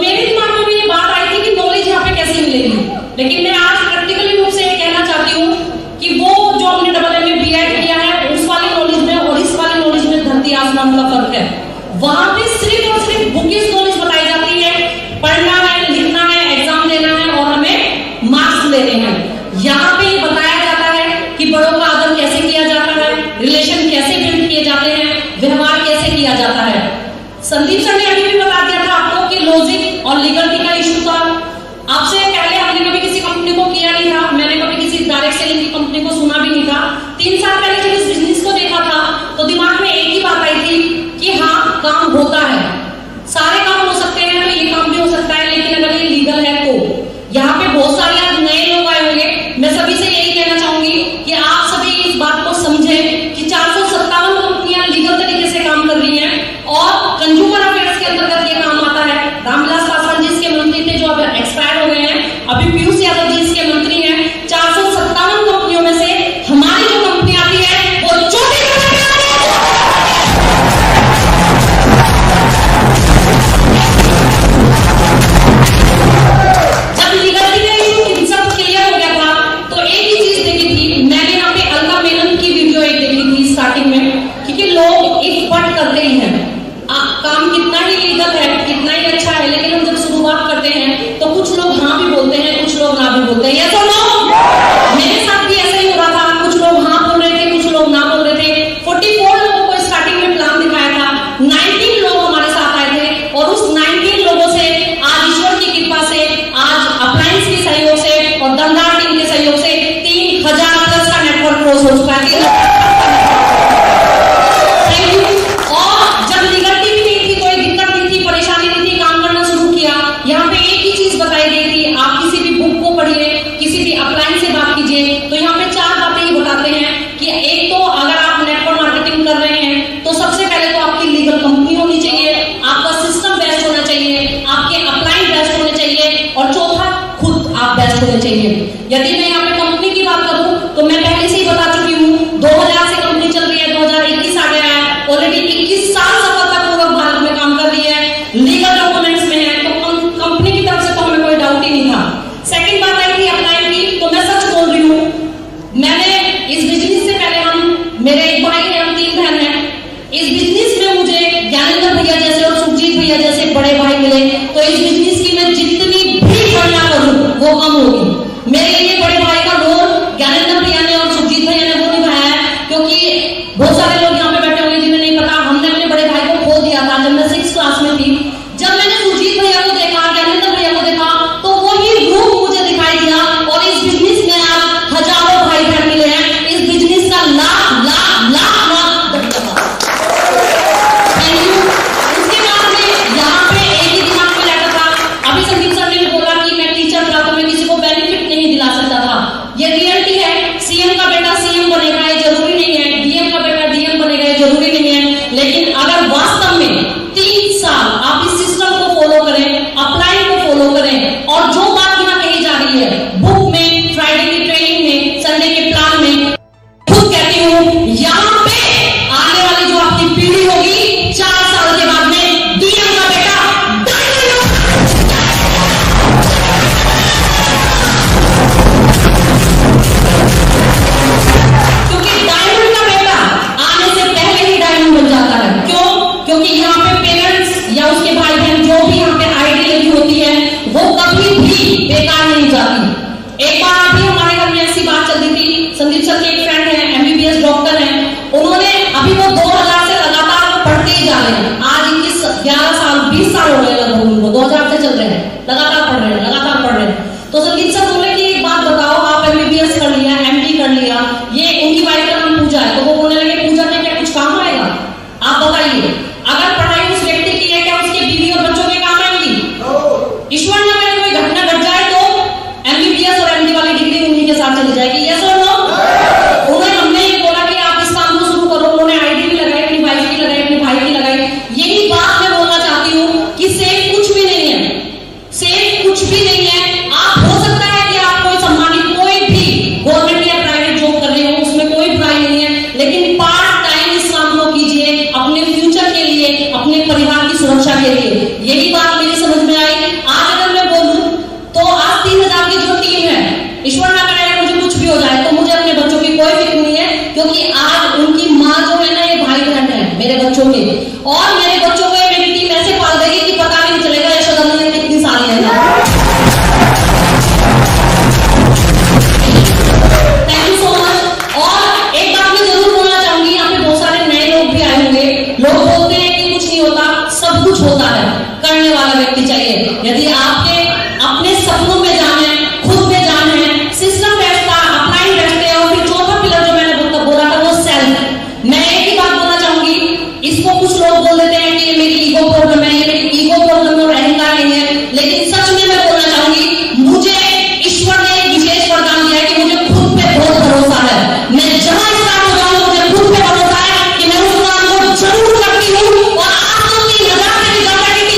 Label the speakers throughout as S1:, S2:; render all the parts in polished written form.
S1: मेरे दिमाग में भी ये बात आई थी कि नॉलेज यहाँ पे कैसे मिलेगी, लेकिन मैं आज प्रैक्टिकली रूप से कहना चाहती हूँ कि वो जो हमने डबल एम ए बीएड किया है उस वाली नॉलेज में और इस वाली नॉलेज में धरती आसमान का फर्क है। वहां पे सिर्फ और सिर्फ बुकिश नॉलेज बताई जाती है, पढ़ना है, लिखना है, एग्जाम देना है और हमें मार्क्स लेने हैं। यहाँ पे ये बताया जाता है कि बड़ों का आदर कैसे किया जाता है, रिलेशन कैसे बिल्ड किए जाते हैं, व्यवहार कैसे किया जाता है। संदीप सर ने अभी भी बता दिया था आपको कि लॉजिक और लीगलिटी का इशू था। आपसे पहले हमने कभी किसी कंपनी को किया नहीं था, मैंने कभी किसी डायरेक्ट सेलिंग की कंपनी को सुना भी नहीं था। 3 साल पहले जब इस बिजनेस को देखा था तो दिमाग में एक ही बात आई थी कि हाँ काम होता है, सारे काम हो सकते हैं, तो ये काम भी हो सकता है, लेकिन अगर ये लीगल है तो। यहाँ पे बहुत सारे आज नए लोग आए होंगे, मैं सभी से यही कहना चाहूंगी कि आप सभी इस बात को समझें कि 457 कंपनियां लीगल तरीके से काम कर रही हैं और कंज्यूमर अफेयर्स के अंतर्गत ये काम आता है। रामविलास पासवान जी इसके मंत्री थे जो अब एक्सपायर हो गए हैं, अभी पीयूष यादव जी इसके मंत्री हैं। 457 कंपनियों में से हमारी जो कंपनी आती है वो छोटी काम कितना ही लीगल है, कितना ही अच्छा है, लेकिन हम जब शुरुआत करते हैं तो कुछ लोग हाँ भी बोलते हैं, कुछ लोग ना भी बोलते हैं। ये तो मेरे साथ भी ऐसा ही हो रहा था, कुछ लोग हाँ बोल रहे थे, कुछ लोग ना बोल रहे थे। 44 लोगों को स्टार्टिंग में प्लान दिखाया था, 19 लोग हमारे साथ आए थे और उस 19 लोगों से आज ईश्वर की कृपा से, आज अप्लायंस के सहयोग से और दमदार टीम के सहयोग से 3000 प्लस का नेटवर्क क्रॉस हो चुका है। तो यहाँ पे 4 बातें ही बताते हैं कि एक तो अगर आप नेटवर्क मार्केटिंग कर रहे हैं तो सबसे पहले तो आपकी लीगल कंपनी होनी चाहिए, आपका सिस्टम बेस्ट होना चाहिए, आपके अप्लाइंग बेस्ट होने चाहिए और चौथा खुद आप बेस्ट होने चाहिए। यदि मैं यहाँ पे कंपनी की बात करूं तो मैं पहले से ही बता चुकी हूँ 2000 से कंपनी चल रही है, 2021 आ गया है, ऑलरेडी 21 साल सफलतापूर्वक भारत में काम कर रही है, लीगल डॉक्यूमेंट्स में है, तो कंपनी की तरफ से तो हमें कोई डाउट ही नहीं था। सेकंड बात आई थी अप्लाइंग की, तो मैं सच बोल रही हूँ, मैंने इस बिजनेस से पहले मेरे एक भाई है, हम 3 बहन हैं। इस बिजनेस में मुझे ज्ञानेंद्र भैया जैसे और सुखजीत भैया जैसे बड़े भाई मिले, तो इस बिजनेस की मैं जितनी भी गणना करूं वो कम होगी। मेरे लिए बड़े लिए यदि आपके अपने सपनों में जान है, खुद में जान है, सिस्टम बेस्ड अपलाइन बेस्ड है, और फिर चौथा पिलर जो मैंने बोला था वो सेल्फ। मैं एक ही बात बोलना चाहूंगी, इसको कुछ लोग बोल देते हैं कि ये मेरी ईगो प्रॉब्लम है, ये मेरी ईगो प्रॉब्लम है और अहंकार नहीं है, लेकिन सच में मैं बोलना चाहूंगी, मुझे ईश्वर ने एक विशेष वरदान दिया है कि मुझे खुद पे बहुत भरोसा है। मैं जहां स्टार्ट हो जाऊं मुझे खुद पे भरोसा है कि मैं उस काम को जरूर करती हूँ, और आप लोग की नजर से भी जाता है कि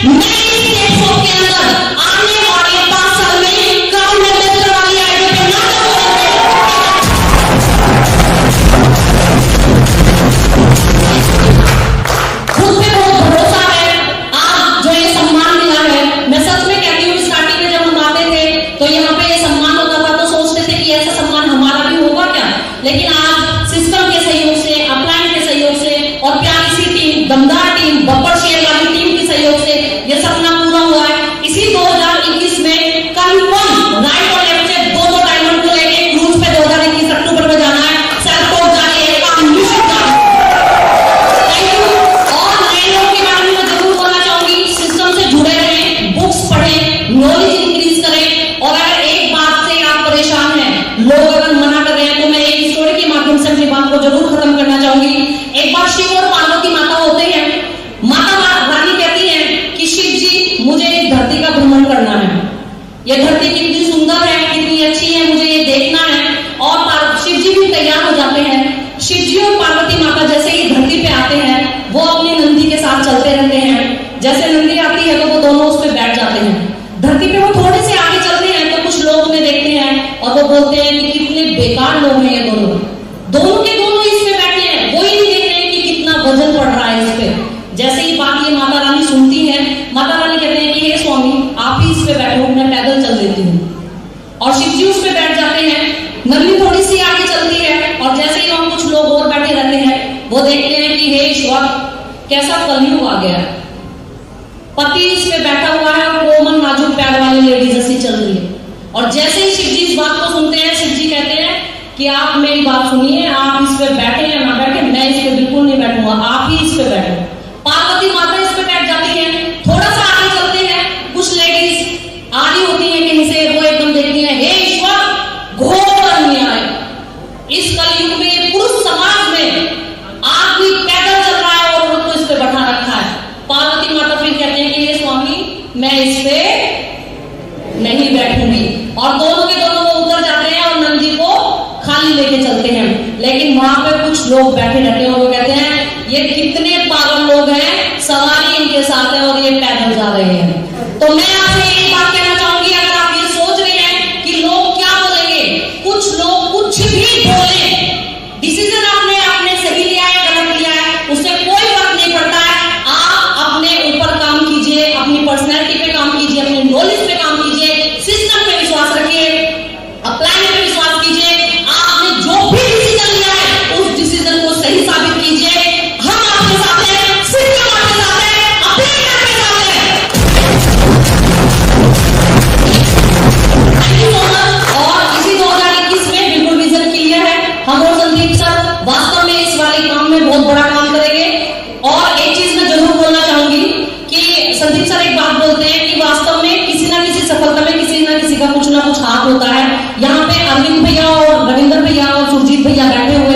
S1: मैं इस प्लेटफॉर्म के अंदर आने वाले 5 साल में काम में बेहतर वाली आइडिया पे ना खुद पे बहुत भरोसा है। आज जो ये सम्मान मिला है, मैं सच में कहती हूँ, स्टार्टिंग में जब हम आते थे तो यहाँ पे ये सम्मान होता था तो सोचते थे कि ऐसा सम्मान हमारा भी होगा क्या, लेकिन आज सिस्टम के सहयोग से, अपलाइन के सहयोग से और प्यारी सी टीम, दमदार टीम, बब्बर शेर वाली टीम के सहयोग से ये सपना पूरा हुआ है। इसी 2021 में कंफर्म राइट और लेफ्ट से 2 डायमंड को लेके क्रूज पे 2021 अक्टूबर में जाना है, सेल्फ कोर्ट जाके एक काम निश्चित जाना है। Thank you. और नए लोगों के बारे में मैं जरूर बोलना चाहूंगी, सिस्टम से जुड़े रहें, बुक्स पढ़ें, नॉलेज इंक्रीज करें, और अगर एक बात से आप परेशान हैं, लोग अगर मना कर रहे हैं, तो मैं एक स्टोरी के माध्यम से अपनी बात को जरूर खत्म करना चाहूंगी। एक बार शिव और पार्वती माता होते हैं, माता रानी कहती है कि शिव जी मुझे इस धरती का भ्रमण करना है, ये धरती कितनी सुंदर है, कितनी अच्छी है, मुझे ये देखना है। और शिव जी भी तैयार हो जाते हैं। शिव जी और पार्वती माता जैसे ही धरती पे आते हैं, वो अपनी नंदी के साथ चलते रहते हैं। जैसे नंदी आती है तो वो दोनों उस पर बैठ जाते हैं। धरती पे वो थोड़े से आगे चलते हैं तो कुछ लोग उन्हें देखते हैं और वो बोलते हैं कि कितने बेकार लोग हैं ये दोनों, दोनों के दोनों इस पे बैठे हैं, वो ही नहीं देख रहे हैं कि कितना वजन पड़ रहा है इस पे। जैसे ही बात ये माता रानी सुनती है, माता रानी कहते हैं कि हे स्वामी आप ही इस पे बैठो, मैं पैदल चल देती हूँ। और शिव जी उस पे बैठ जाते हैं। नंदी थोड़ी सी आगे चलती है और जैसे ही वहां कुछ लोग और बैठे रहते हैं, वो देखते हैं कि हे ईश्वर कैसा कलयुग आ गया, पति इस पे बैठा हुआ है और कोमल नाजुक पैर वाली लेडीज ऐसी चल रही है। और जैसे ही शिव जी इस बात को सुनते हैं, शिव जी कहते हैं कि आप मेरी बात सुनिए, आप इस पे बैठे या ना बैठे, मैं इस पे बिल्कुल नहीं बैठूंगा, आप ही इस पे बैठो। पार्वती माता इस पे बैठ जाती है। थोड़ा सा आगे चलते हैं, कुछ लेडीज आ रही होती है कहीं से, वो एकदम देखती है, हे ईश्वर घोर अन्याय, इस कलयुग में पुरुष समाज में आदमी पैदल चल रहा है और औरत को इस पे बैठा रखा है। पार्वती माता फिर कहते हैं कि हे स्वामी मैं इस पे नहीं बैठूंगी, और दोनों के दोनों वो उतर जाते हैं और नंदी को खाली लेके चलते हैं। लेकिन वहां पे कुछ लोग बैठे रहते हैं और वो कहते हैं ये कितने पागल लोग हैं, सवारी इनके साथ है और ये पैदल जा रहे हैं। तो मैं आपसे एक बात कहना चाहूंगी, अगर आप ये सोच रहे हैं कि लोग क्या बोलेंगे, कुछ लोग कुछ भी बोले, डिसीजन आपने सही लिया है गलत लिया है उससे कोई फर्क नहीं पड़ता है। आप अपने ऊपर काम कीजिए, अपनी पर्सनैलिटी पे काम कीजिए, अपने नॉलेज पे काम कीजिए, सिस्टम पे विश्वास रखिए, अप्लाई पे विश्वास कीजिए। आपने जो भी डिसीजन लिया है उस डिसीजन को सही साबित कीजिए। हम आपके साथ हैं, सिस्टम आपके साथ है, अप्लाई आपके साथ है। Thank you so much. और इसी 2021 में बिल्कुल विजन क्लियर है। हम और संदीप सर वास्तव में इस वाले काम में बहुत बड़ा काम करेंगे। और एक चीज मैं जरूर बोलना चाहूंगी कि संदीप सर एक बात बोलते हैं कि वास्तव में किसी ना किसी सफलता में किसी ना किसी का कुछ ना कुछ हाथ होता है। यहाँ पे अरविंद भैया और रविंदर भैया और सुरजीत भैया बैठे हुए